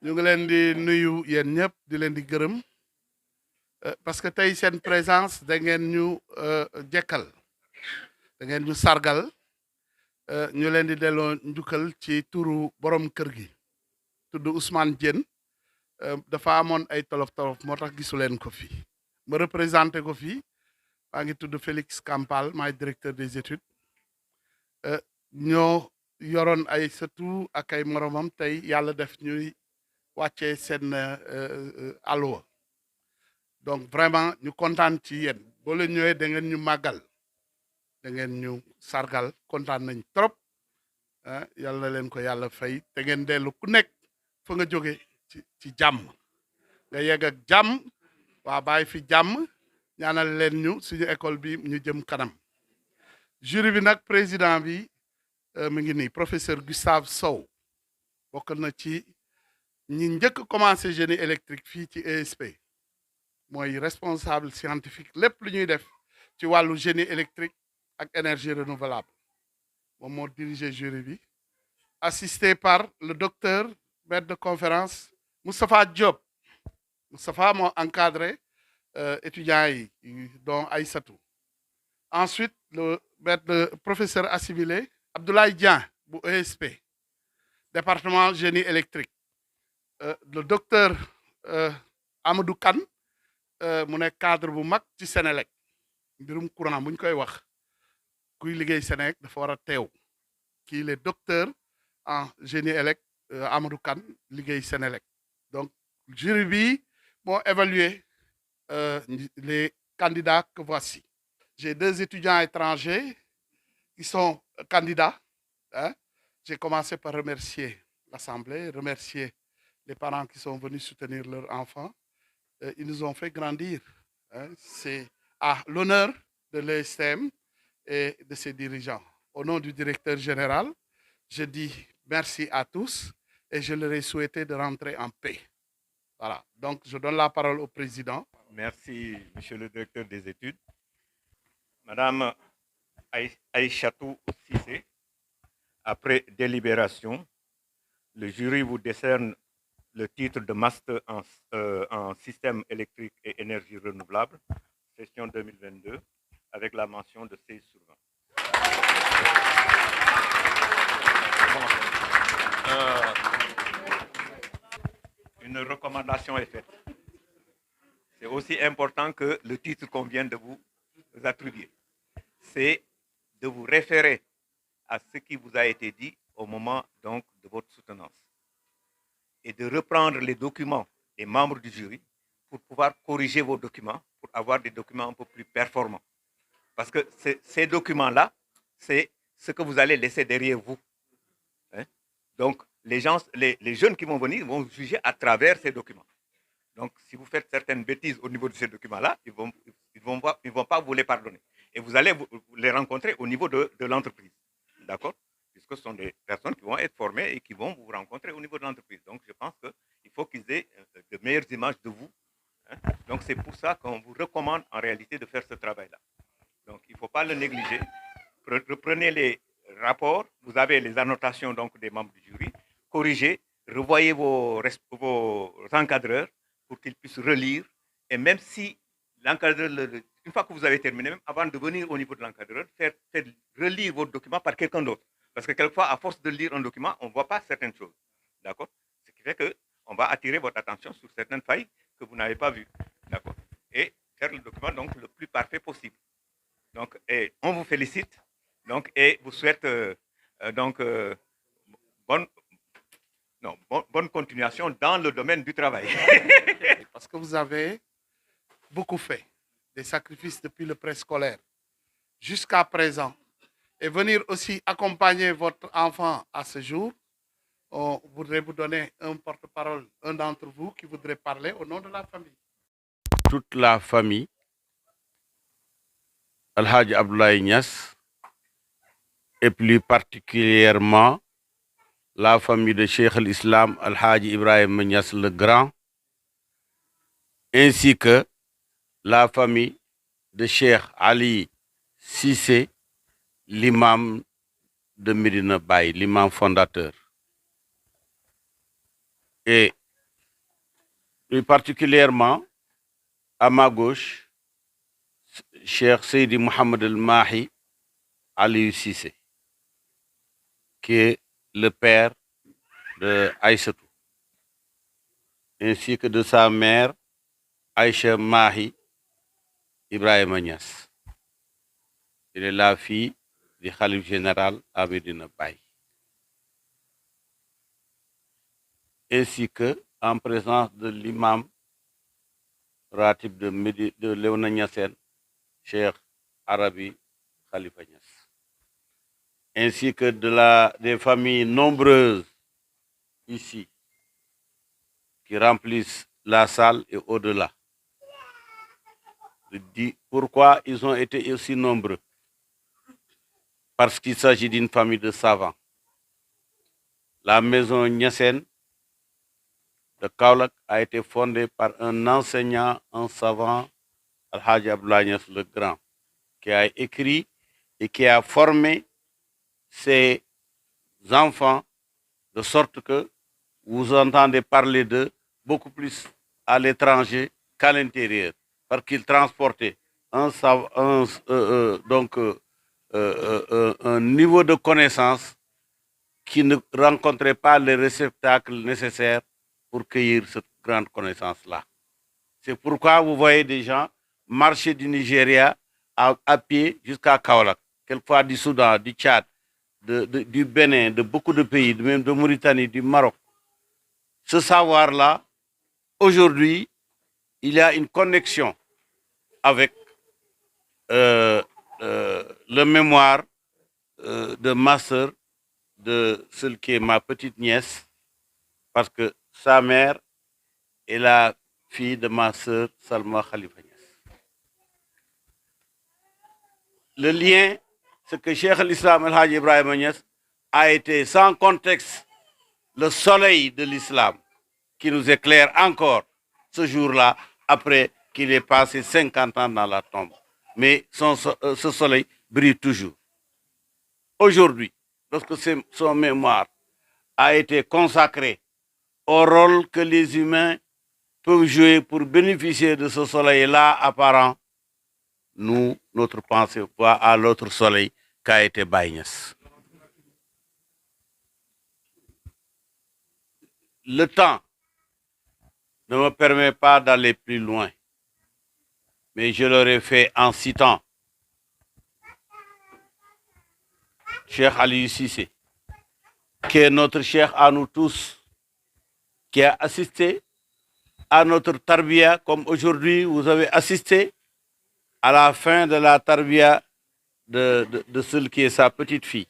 ñu ngi leen di nuyu yéen ñëpp di leen di gërëm parce que tey seen présence da ngeen ñu jekkal da ngeen ñu sargal ñu leen di delloo njukkal ci turu borom kër gi tudd Ousmane Diène dafa amoon ay tolof-tolof moo tax gisu leen ko fi ma représenté ko fi maa ngi tudd Félix Kampal maay directeur des études ñoo yoroon ay sëtu ak ay moromam tey yàlla def ñuy wàccee seen alluwa donc vraiment ñu kontaan ci yéen boo leen ñëwee da ngeen ñu màggal da ngeen ñu sargal kontaan nañ trop yàlla na leen ko yàlla fay te ngeen dellu ku nekk fa nga jóge ci jàmm nga yegg ak jàmm waa bàyyi fi jàmm ñaanal leen ñu suñu école bi ñu jëm kanam jury bi nag président bi mi ngi nii professeur Gustave Sow bokk na ci ñi njëkk commencé génie électrique fii ci ESP mooy responsable scientifique lépp lu ñuy def ci wàllu génie électrique ak énergie renouvelable moom moo dirigé jury bi assisté par le docteur maître de conférence Moustapha Diop Moustapha moo encadré étudiants yi dont Aïssatou ensuite le maître de professeur assimilé Abdoulaye Dieng bu ESP département génie électrique le docteur Amadou Kane mu nekk cadre bu mag ci Sénélec mbirum courant bu ñu koy wax kuy liggéey Sénélec dafa war a teew kii le docteur en génie électrique Amadou Kane liggéey Sénélec donc jury bi moo évalué les candidats que voici. J'ai 2 étudiants étrangers qui sont candidats. J'ai commencé par remercier l'Assemblée, remercier les parents qui sont venus soutenir leurs enfants. Ils nous ont fait grandir. C'est à l'honneur de l'ESTM et de ses dirigeants. Au nom du directeur général, je dis merci à tous et je leur ai souhaité de rentrer en paix. Voilà, donc je donne la parole au président. Merci, monsieur le directeur des études. Madame Aïssatou Cissé, après délibération, le jury vous décerne le titre de master en système électrique et énergie renouvelable, session 2022, avec la mention de 16 sur 20. Une recommandation est faite. C'est aussi important que le titre qu'on vient de vous attribuer. C'est de vous référer à ce qui vous a été dit au moment donc de votre soutenance et de reprendre les documents des membres du jury pour pouvoir corriger vos documents, pour avoir des documents un peu plus performants. Parce que ces documents-là, c'est ce que vous allez laisser derrière vous. Donc, les jeunes qui vont venir vont juger à travers ces documents. Donc, si vous faites certaines bêtises au niveau de ces documents-là, ils vont pas vous les pardonner. Et vous allez les rencontrer au niveau de l'entreprise. D'accord? Puisque ce sont des personnes qui vont être formées et qui vont vous rencontrer au niveau de l'entreprise. Donc, je pense qu'il faut qu'ils aient de meilleures images de vous. Donc, c'est pour ça qu'on vous recommande en réalité de faire ce travail-là. Donc, il ne faut pas le négliger. Reprenez les rapports. Vous avez les annotations donc, des membres du jury. Corrigez, revoyez vos encadreurs pour qu'ils puissent relire. Et même si l'encadreur, une fois que vous avez terminé, même avant de venir au niveau de l'encadreur, faire relire votre document par quelqu'un d'autre. Parce que quelquefois, à force de lire un document, on ne voit pas certaines choses. D'accord? Ce qui fait qu'on va attirer votre attention sur certaines failles que vous n'avez pas vues. D'accord? Et faire le document donc, le plus parfait possible. Donc, et on vous félicite donc, et vous souhaite bonne continuation dans le domaine du travail. Parce que vous avez beaucoup fait, des sacrifices depuis le préscolaire jusqu'à présent. Et venir aussi accompagner votre enfant à ce jour, on voudrait vous donner un porte-parole, un d'entre vous qui voudrait parler au nom de la famille. Toute la famille, Al-Hajj Abdoulaye Niass, et plus particulièrement la famille de Cheikh al-Islam Al-Hajj Ibrahim Niass le Grand, ainsi que la famille de Cheikh Ali Cissé, l'imam de Medina Baye, l'imam fondateur. Et plus particulièrement à ma gauche, Cheikh Seydi Mohamed El Mahi Aliou Cissé, qui est le père de Aïssatou, ainsi que de sa mère Aïcha Mahi Ibrahima Niass. Elle est la fille du Khalif général à Medina Baye. Ainsi que en présence de l'imam Ratib de Léona Niassène, Cheikh Arabi Khalifa Niass, ainsi que des familles nombreuses ici qui remplissent la salle et au-delà. Je dis pourquoi ils ont été aussi nombreux. Parce qu'il s'agit d'une famille de savants. La maison Niassène de Kaolack a été fondée par un enseignant, un savant, Al-Hadji Abdoulaye Niass le Grand, qui a écrit et qui a formé ses enfants de sorte que vous entendez parler d'eux beaucoup plus à l'étranger qu'à l'intérieur, parce qu'ils transportaient un niveau de connaissance qui ne rencontrait pas les réceptacles nécessaires pour cueillir cette grande connaissance-là. C'est pourquoi vous voyez des gens marcher du Nigeria à pied jusqu'à Kaolack, quelquefois du Soudan, du Tchad, du Bénin, de beaucoup de pays, même de Mauritanie, du Maroc. Ce savoir-là, aujourd'hui, il y a une connexion avec le mémoire de ma sœur, de celle qui est ma petite nièce, parce que sa mère est la fille de ma sœur Salma Khalifa Niass. Le lien, c'est que Cheikh l'Islam El Hadji Ibrahima Niass a été sans contexte le soleil de l'islam qui nous éclaire encore ce jour-là après qu'il ait passé 50 ans dans la tombe. Mais ce soleil brille toujours. Aujourd'hui, lorsque son mémoire a été consacré au rôle que les humains peuvent jouer pour bénéficier de ce soleil-là apparent, notre pensée va à l'autre soleil qu'a été Baye Niass. Le temps ne me permet pas d'aller plus loin, mais je l'aurais fait en citant Cheikh Aliou Cissé, qui est notre cheikh à nous tous, qui a assisté à notre tarbiya, comme aujourd'hui vous avez assisté à la fin de la tarbiya de celle qui est sa petite fille.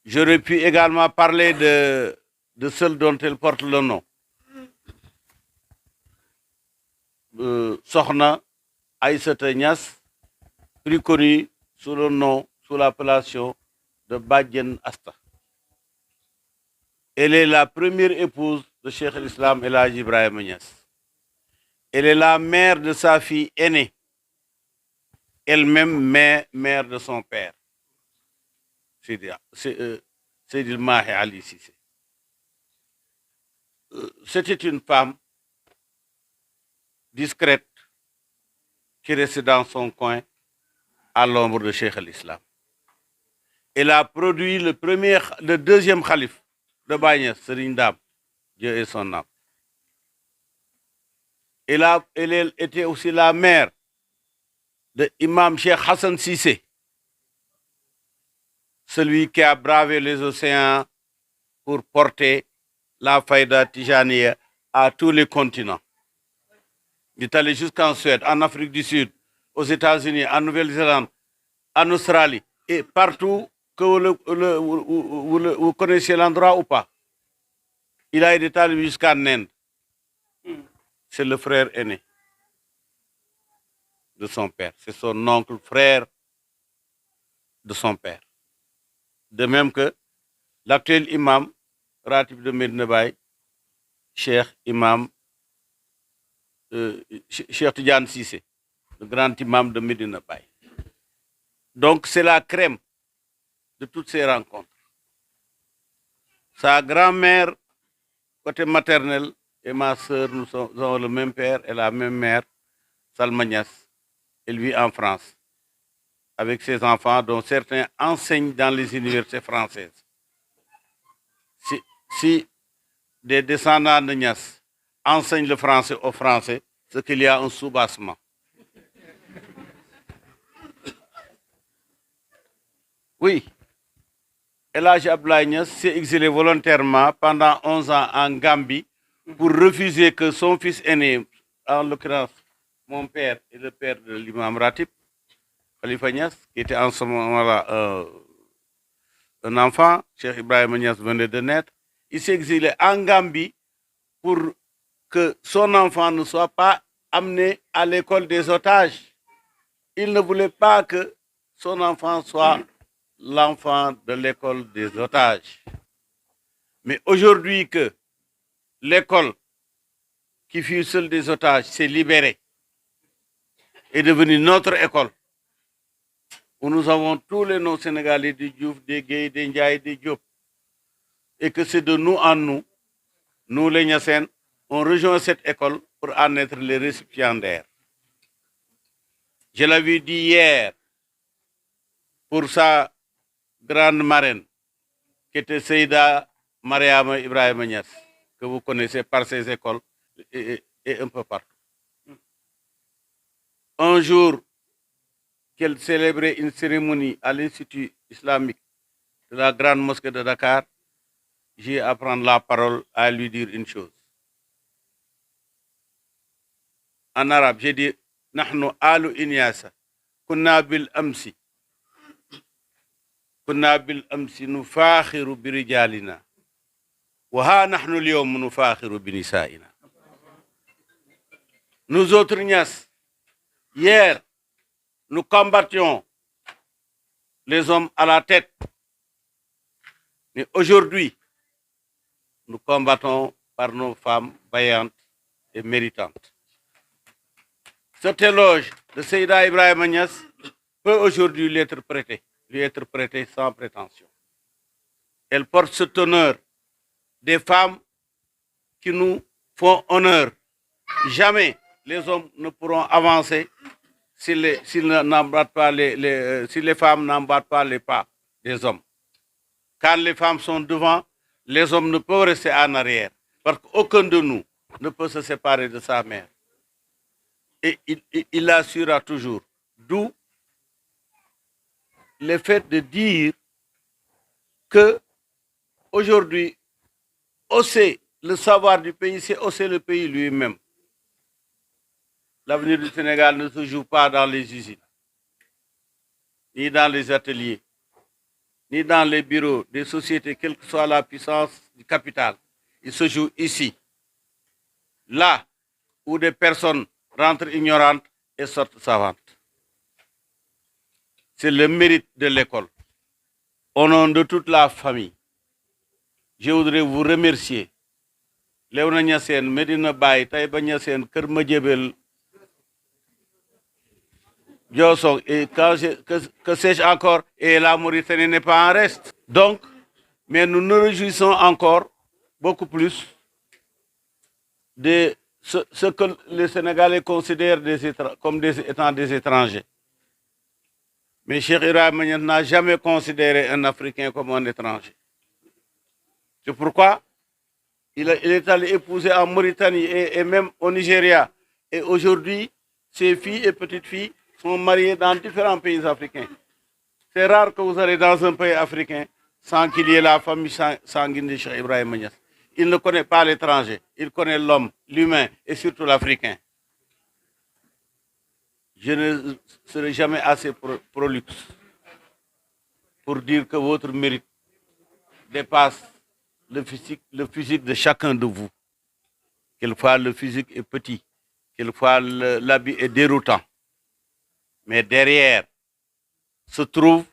J'aurais pu également parler de celle dont elle porte le nom. Sokhna Aïssata Niass, plus connue sous le nom, sous l'appellation de Badjen Asta. Elle est la première épouse de Cheikh l'Islam El Hadji Ibrahima Niass. Elle est la mère de sa fille aînée, elle-même mère de son père, Seydi Mahi Ali Cissé. C'était une femme discrète qui restait dans son coin à l'ombre de Cheikh l'Islam. Elle a produit le deuxième calife de Baye Niass, Serigne Dame, Dieu et son âme. Elle était aussi la mère de Imam Cheikh Hassan Cissé, celui qui a bravé les océans pour porter la faïda tijaniya à tous les continents. Il est allé jusqu'en Suède, en Afrique du Sud, aux États-Unis, en Nouvelle-Zélande, en Australie, et partout que vous connaissez l'endroit ou pas. Il a été allé jusqu'en Inde. C'est le frère aîné de son père. C'est son oncle frère de son père. De même que l'actuel imam Ratib de Medina Baye, Cheikh Imam Cheikh Tidiane Cissé, le grand imam de Medina Baye. Donc c'est la crème de toutes ces rencontres. Sa grand-mère côté maternel, et ma sœur, nous avons le même père et la même mère, Salma Niasse. Elle vit en France, avec ses enfants, dont certains enseignent dans les universités françaises. Si des descendants de Niasse enseignent le français aux Français, c'est qu'il y a un soubassement. Oui, Elhadji Abdoulaye Niasse s'est exilé volontairement pendant 11 ans en Gambie pour refuser que son fils aîné, en l'occurrence mon père et le père de l'imam Ratib, Khalifa Niasse, qui était en ce moment-là un enfant, Cheikh Ibrahim Niasse venait de naître, il s'est exilé en Gambie pour que son enfant ne soit pas amené à l'école des otages. Il ne voulait pas que son enfant soit l'enfant de l'école des otages. Mais aujourd'hui que l'école qui fut seule des otages s'est libérée, est devenue notre école, où nous avons tous les noms sénégalais, des Diouf, des Gueye, des Ndiaye, des Diop, et que c'est de nous en nous, nous les Niassènes, on rejoint cette école pour en être les récipiendaires. Je l'avais dit hier pour sa grande marraine, qui était Seyda Mariama Ibrahim Niasse, que vous connaissez par ses écoles et un peu partout. Un jour qu'elle célébrait une cérémonie à l'Institut islamique de la Grande Mosquée de Dakar, j'ai à prendre la parole à lui dire une chose. En arabe, j'ai dit Nahnu alu Inyasa, kunna bil amsi nufakhiru birijalina, wa ha nahnu al-yawm nufakhiru binisaina. Nous autres Niasse, hier, nous combattions les hommes à la tête. Mais aujourd'hui, nous combattons par nos femmes vaillantes et méritantes. Cet éloge de Seyda Ibrahim Niasse peut aujourd'hui lui être prêté sans prétention. Elle porte cet honneur des femmes qui nous font honneur. Jamais les hommes ne pourront avancer si les femmes n'emboîtent pas les pas des hommes. Quand les femmes sont devant, les hommes ne peuvent rester en arrière, parce qu'aucun de nous ne peut se séparer de sa mère. Et il l'assurera toujours. D'où le fait de dire que aujourd'hui, hausser le savoir du pays, c'est hausser le pays lui-même. L'avenir du Sénégal ne se joue pas dans les usines, ni dans les ateliers, ni dans les bureaux des sociétés, quelle que soit la puissance du capital. Il se joue ici, là où des personnes rentrent ignorantes et sortent savantes. C'est le mérite de l'école. Au nom de toute la famille, je voudrais vous remercier. Léona Niassène, Medina Baye, Taïba Niassène, Kër Madiabel, Diossong, et que sais-je encore, et la Mauritanie n'est pas en reste. Donc, mais nous nous réjouissons encore beaucoup plus de ce que les Sénégalais considèrent comme étant des étrangers. Mais Cheikh Ibrahim Niasse n'a jamais considéré un Africain comme un étranger. C'est pourquoi il est allé épouser en Mauritanie et même au Nigeria. Et aujourd'hui, ses filles et petites filles sont mariées dans différents pays africains. C'est rare que vous allez dans un pays africain sans qu'il y ait la famille sanguine de Cheikh Ibrahim Niasse. Il ne connaît pas l'étranger, il connaît l'homme, l'humain et surtout l'Africain. Je ne serai jamais assez prolixe pour dire que votre mérite dépasse le physique de chacun de vous. Quelquefois le physique est petit, quelquefois l'habit est déroutant. Mais derrière se trouve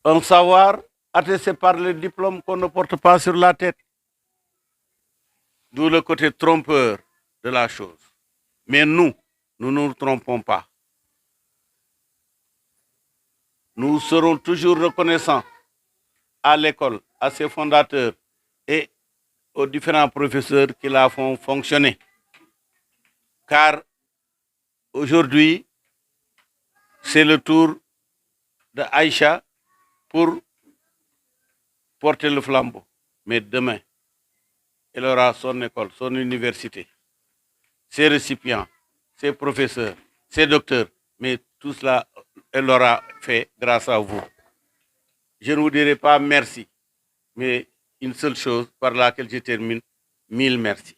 un savoir attesté par le diplôme qu'on ne porte pas sur la tête. D'où le côté trompeur de la chose. Mais nous ne nous trompons pas. Nous serons toujours reconnaissants à l'école, à ses fondateurs et aux différents professeurs qui la font fonctionner. Car aujourd'hui, c'est le tour de Aïcha pour porter le flambeau. Mais demain, elle aura son école, son université, ses récipients, ses professeurs, ses docteurs. Mais tout cela, elle l'aura fait grâce à vous. Je ne vous dirai pas merci, mais une seule chose par laquelle je termine, 1000 merci.